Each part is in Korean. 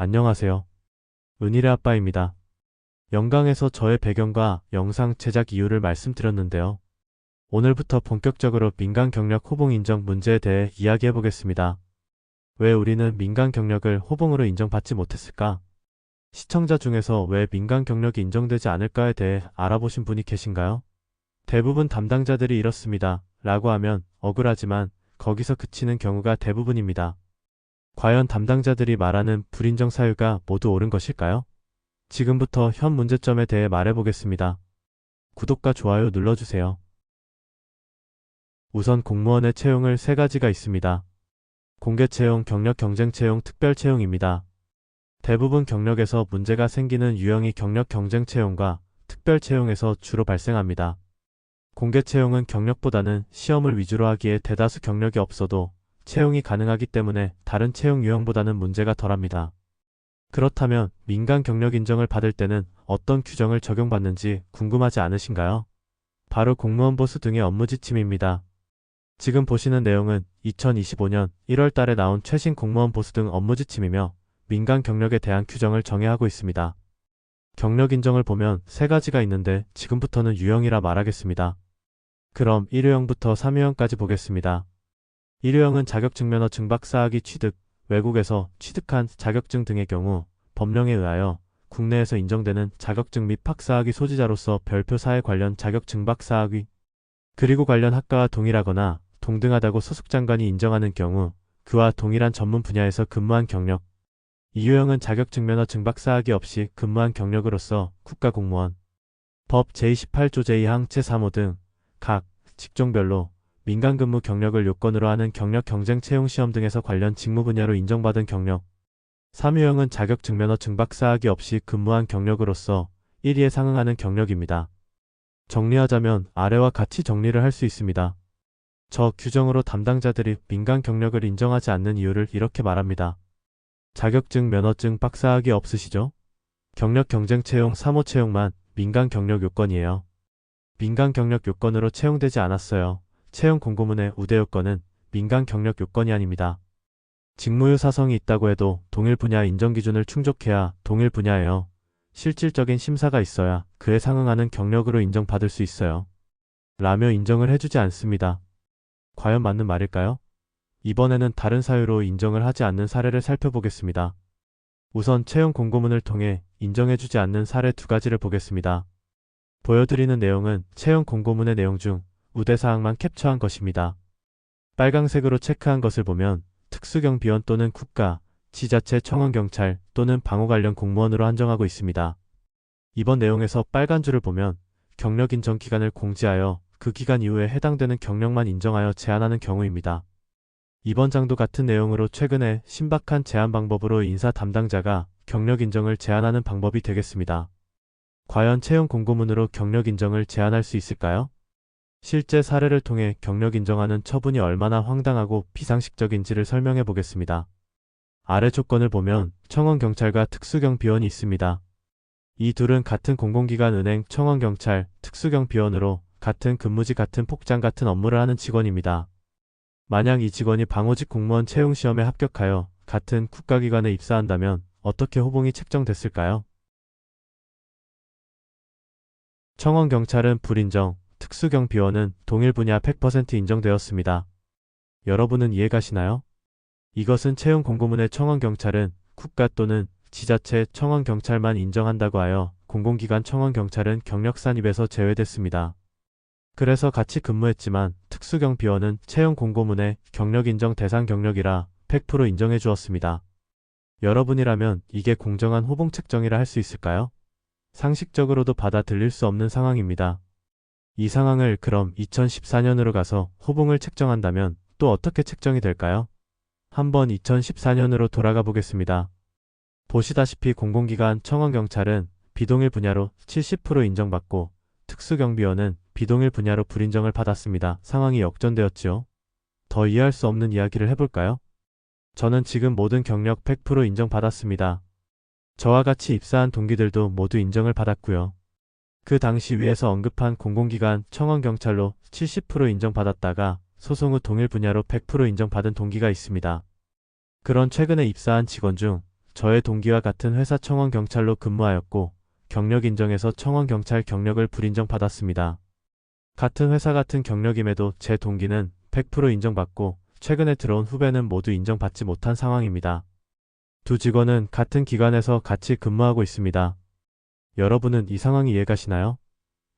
안녕하세요. 은일의 아빠입니다. 영광에서 저의 배경과 영상 제작 이유를 말씀드렸는데요. 오늘부터 본격적으로 민간 경력 호봉 인정 문제에 대해 이야기해 보겠습니다. 왜 우리는 민간 경력을 호봉으로 인정받지 못했을까? 시청자 중에서 왜 민간 경력이 인정되지 않을까에 대해 알아보신 분이 계신가요? 대부분 담당자들이 이렇습니다. 라고 하면 억울하지만 거기서 그치는 경우가 대부분입니다. 과연 담당자들이 말하는 불인정 사유가 모두 옳은 것일까요? 지금부터 현 문제점에 대해 말해보겠습니다. 구독과 좋아요 눌러주세요. 우선 공무원의 채용을 세 가지가 있습니다. 공개 채용, 경력 경쟁 채용, 특별 채용입니다. 대부분 경력에서 문제가 생기는 유형이 경력 경쟁 채용과 특별 채용에서 주로 발생합니다. 공개 채용은 경력보다는 시험을 위주로 하기에 대다수 경력이 없어도 채용이 가능하기 때문에 다른 채용 유형보다는 문제가 덜합니다. 그렇다면 민간 경력 인정을 받을 때는 어떤 규정을 적용받는지 궁금하지 않으신가요? 바로 공무원 보수 등의 업무 지침입니다. 지금 보시는 내용은 2025년 1월 달에 나온 최신 공무원 보수 등 업무 지침이며 민간 경력에 대한 규정을 정의하고 있습니다. 경력 인정을 보면 세 가지가 있는데 지금부터는 유형이라 말하겠습니다. 그럼 1유형부터 3유형까지 보겠습니다. 1유형은 자격증면허 증박사학위 취득, 외국에서 취득한 자격증 등의 경우 법령에 의하여 국내에서 인정되는 자격증 및 박사학위 소지자로서 별표 사회 관련 자격 증박사학위 그리고 관련 학과와 동일하거나 동등하다고 소속장관이 인정하는 경우 그와 동일한 전문 분야에서 근무한 경력. 2유형은 자격증면허 증박사학위 없이 근무한 경력으로서 국가공무원, 법 제28조 제2항 제3호 등 각 직종별로 민간근무 경력을 요건으로 하는 경력 경쟁 채용 시험 등에서 관련 직무 분야로 인정받은 경력. 3유형은 자격증면허 증박사학위 없이 근무한 경력으로서 1위에 상응하는 경력입니다. 정리하자면 아래와 같이 정리를 할 수 있습니다. 저 규정으로 담당자들이 민간 경력을 인정하지 않는 이유를 이렇게 말합니다. 자격증, 면허증, 박사학위 없으시죠? 경력 경쟁 채용, 3호 채용만 민간 경력 요건이에요. 민간 경력 요건으로 채용되지 않았어요. 채용 공고문의 우대 요건은 민간 경력 요건이 아닙니다. 직무유 사성이 있다고 해도 동일 분야 인정 기준을 충족해야 동일 분야예요. 실질적인 심사가 있어야 그에 상응하는 경력으로 인정받을 수 있어요. 라며 인정을 해주지 않습니다. 과연 맞는 말일까요? 이번에는 다른 사유로 인정을 하지 않는 사례를 살펴보겠습니다. 우선 채용 공고문을 통해 인정해주지 않는 사례 두 가지를 보겠습니다. 보여드리는 내용은 채용 공고문의 내용 중 우대사항만 캡처한 것입니다. 빨강색으로 체크한 것을 보면 특수경비원 또는 국가, 지자체 청원경찰 또는 방호 관련 공무원으로 한정하고 있습니다. 이번 내용에서 빨간 줄을 보면 경력 인정 기간을 공지하여 그 기간 이후에 해당되는 경력만 인정하여 제한하는 경우입니다. 이번 장도 같은 내용으로 최근에 신박한 제한 방법으로 인사 담당자가 경력 인정을 제한하는 방법이 되겠습니다. 과연 채용 공고문으로 경력 인정을 제한할 수 있을까요? 실제 사례를 통해 경력 인정하는 처분이 얼마나 황당하고 비상식적인지를 설명해 보겠습니다. 아래 조건을 보면 청원경찰과 특수경비원이 있습니다. 이 둘은 같은 공공기관 은행 청원경찰, 특수경비원으로 같은 근무지 같은 복장 같은 업무를 하는 직원입니다. 만약 이 직원이 방호직 공무원 채용시험에 합격하여 같은 국가기관에 입사한다면 어떻게 호봉이 책정됐을까요? 청원경찰은 불인정, 특수경비원은 동일 분야 100% 인정되었습니다. 여러분은 이해가시나요? 이것은 채용 공고문의 청원경찰은 국가 또는 지자체 청원경찰만 인정한다고 하여 공공기관 청원경찰은 경력 산입에서 제외됐습니다. 그래서 같이 근무했지만 특수경비원은 채용 공고문의 경력 인정 대상 경력이라 100% 인정해 주었습니다. 여러분이라면 이게 공정한 호봉 책정이라 할 수 있을까요? 상식적으로도 받아들일 수 없는 상황입니다. 이 상황을 그럼 2014년으로 가서 호봉을 책정한다면 또 어떻게 책정이 될까요? 한번 2014년으로 돌아가 보겠습니다. 보시다시피 공공기관 청원경찰은 비동일 분야로 70% 인정받고 특수경비원은 비동일 분야로 불인정을 받았습니다. 상황이 역전되었지요. 더 이해할 수 없는 이야기를 해볼까요? 저는 지금 모든 경력 100% 인정받았습니다. 저와 같이 입사한 동기들도 모두 인정을 받았고요. 그 당시 위에서 언급한 공공기관 청원경찰로 70% 인정받았다가 소송 후 동일 분야로 100% 인정받은 동기가 있습니다. 그런 최근에 입사한 직원 중 저의 동기와 같은 회사 청원경찰로 근무하였고 경력 인정에서 청원경찰 경력을 불인정받았습니다. 같은 회사 같은 경력임에도 제 동기는 100% 인정받고 최근에 들어온 후배는 모두 인정받지 못한 상황입니다. 두 직원은 같은 기관에서 같이 근무하고 있습니다. 여러분은 이 상황이 이해가시나요?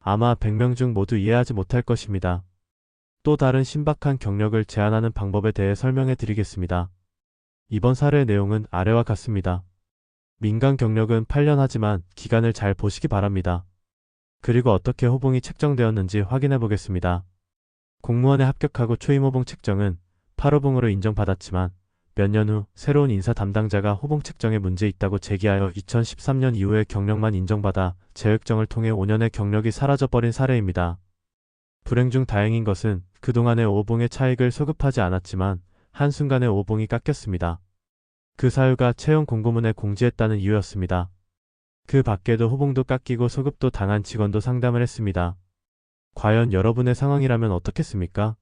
아마 100명 중 모두 이해하지 못할 것입니다. 또 다른 신박한 경력을 제한하는 방법에 대해 설명해 드리겠습니다. 이번 사례의 내용은 아래와 같습니다. 민간 경력은 8년 하지만 기간을 잘 보시기 바랍니다. 그리고 어떻게 호봉이 책정되었는지 확인해 보겠습니다. 공무원에 합격하고 초임 호봉 책정은 8호봉으로 인정받았지만 몇 년 후 새로운 인사 담당자가 호봉 책정에 문제 있다고 제기하여 2013년 이후에 경력만 인정받아 재획정을 통해 5년의 경력이 사라져버린 사례입니다. 불행 중 다행인 것은 그동안의 5봉의 차익을 소급하지 않았지만 한순간에 5봉이 깎였습니다. 그 사유가 채용 공고문에 공지했다는 이유였습니다. 그 밖에도 호봉도 깎이고 소급도 당한 직원도 상담을 했습니다. 과연 여러분의 상황이라면 어떻겠습니까?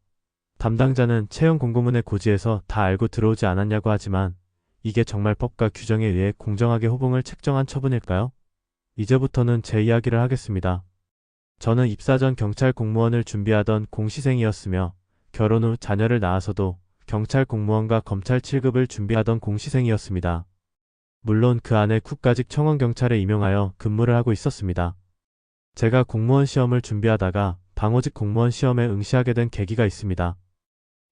담당자는 채용 공고문에 고지해서 다 알고 들어오지 않았냐고 하지만 이게 정말 법과 규정에 의해 공정하게 호봉을 책정한 처분일까요? 이제부터는 제 이야기를 하겠습니다. 저는 입사 전 경찰 공무원을 준비하던 공시생이었으며 결혼 후 자녀를 낳아서도 경찰 공무원과 검찰 7급을 준비하던 공시생이었습니다. 물론 그 안에 국가직 청원경찰에 임용하여 근무를 하고 있었습니다. 제가 공무원 시험을 준비하다가 방호직 공무원 시험에 응시하게 된 계기가 있습니다.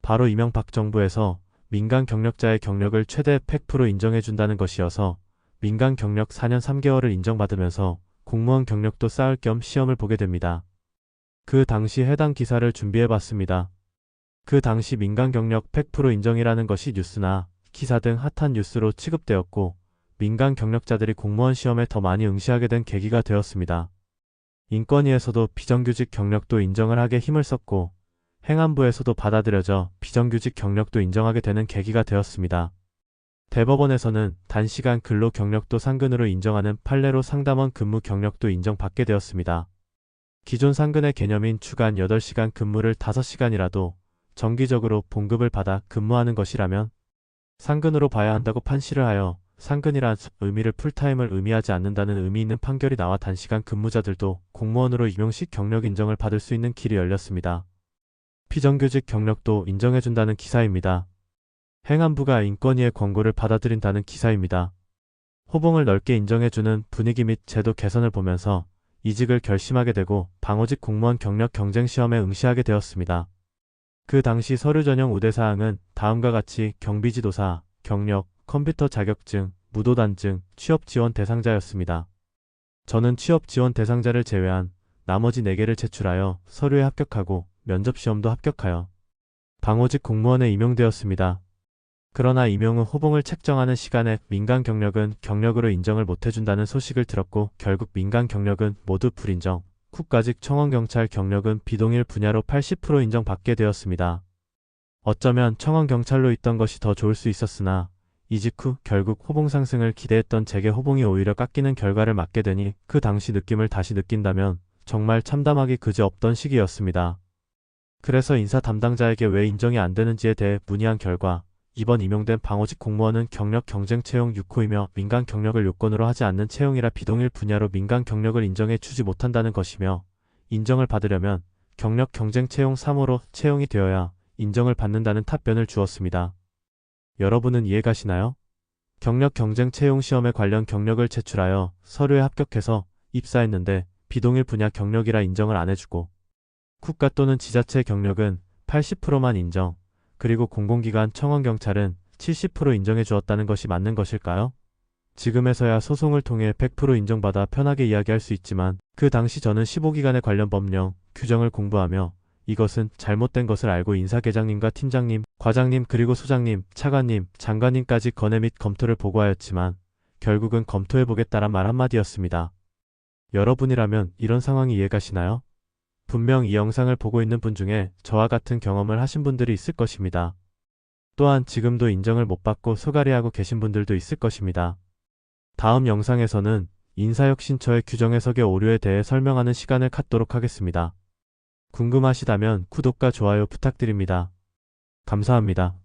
바로 이명박 정부에서 민간 경력자의 경력을 최대 100% 인정해준다는 것이어서 민간 경력 4년 3개월을 인정받으면서 공무원 경력도 쌓을 겸 시험을 보게 됩니다. 그 당시 해당 기사를 준비해봤습니다. 그 당시 민간 경력 100% 인정이라는 것이 뉴스나 기사 등 핫한 뉴스로 취급되었고 민간 경력자들이 공무원 시험에 더 많이 응시하게 된 계기가 되었습니다. 인권위에서도 비정규직 경력도 인정을 하게 힘을 썼고 행안부에서도 받아들여져 비정규직 경력도 인정하게 되는 계기가 되었습니다. 대법원에서는 단시간 근로 경력도 상근으로 인정하는 판례로 상담원 근무 경력도 인정받게 되었습니다. 기존 상근의 개념인 주간 8시간 근무를 5시간이라도 정기적으로 봉급을 받아 근무하는 것이라면 상근으로 봐야 한다고 판시를 하여 상근이란 의미를 풀타임을 의미하지 않는다는 의미 있는 판결이 나와 단시간 근무자들도 공무원으로 임용식 경력 인정을 받을 수 있는 길이 열렸습니다. 비정규직 경력도 인정해준다는 기사입니다. 행안부가 인권위의 권고를 받아들인다는 기사입니다. 호봉을 넓게 인정해주는 분위기 및 제도 개선을 보면서 이직을 결심하게 되고 방호직 공무원 경력 경쟁 시험에 응시하게 되었습니다. 그 당시 서류 전형 우대사항은 다음과 같이 경비지도사, 경력, 컴퓨터 자격증, 무도단증, 취업지원 대상자였습니다. 저는 취업지원 대상자를 제외한 나머지 4개를 제출하여 서류에 합격하고 면접시험도 합격하여 방호직 공무원에 임용되었습니다. 그러나 임용 후 호봉을 책정하는 시간에 민간 경력은 경력으로 인정을 못해준다는 소식을 들었고 결국 민간 경력은 모두 불인정, 국가직 청원경찰 경력은 비동일 분야로 80% 인정받게 되었습니다. 어쩌면 청원경찰로 있던 것이 더 좋을 수 있었으나 이직 후 결국 호봉 상승을 기대했던 제게 호봉이 오히려 깎이는 결과를 맞게 되니 그 당시 느낌을 다시 느낀다면 정말 참담하기 그지없던 시기였습니다. 그래서 인사 담당자에게 왜 인정이 안 되는지에 대해 문의한 결과 이번 임용된 방호직 공무원은 경력 경쟁 채용 6호이며 민간 경력을 요건으로 하지 않는 채용이라 비동일 분야로 민간 경력을 인정해 주지 못한다는 것이며 인정을 받으려면 경력 경쟁 채용 3호로 채용이 되어야 인정을 받는다는 답변을 주었습니다. 여러분은 이해가시나요? 경력 경쟁 채용 시험에 관련 경력을 제출하여 서류에 합격해서 입사했는데 비동일 분야 경력이라 인정을 안 해주고 국가 또는 지자체 경력은 80%만 인정, 그리고 공공기관 청원경찰은 70% 인정해 주었다는 것이 맞는 것일까요? 지금에서야 소송을 통해 100% 인정받아 편하게 이야기할 수 있지만 그 당시 저는 15기관에 관련 법령, 규정을 공부하며 이것은 잘못된 것을 알고 인사계장님과 팀장님, 과장님 그리고 소장님, 차관님, 장관님까지 건의 및 검토를 보고하였지만 결국은 검토해보겠다란 말 한마디였습니다. 여러분이라면 이런 상황이 이해가시나요? 분명 이 영상을 보고 있는 분 중에 저와 같은 경험을 하신 분들이 있을 것입니다. 또한 지금도 인정을 못 받고 소가리하고 계신 분들도 있을 것입니다. 다음 영상에서는 인사혁신처의 규정 해석의 오류에 대해 설명하는 시간을 갖도록 하겠습니다. 궁금하시다면 구독과 좋아요 부탁드립니다. 감사합니다.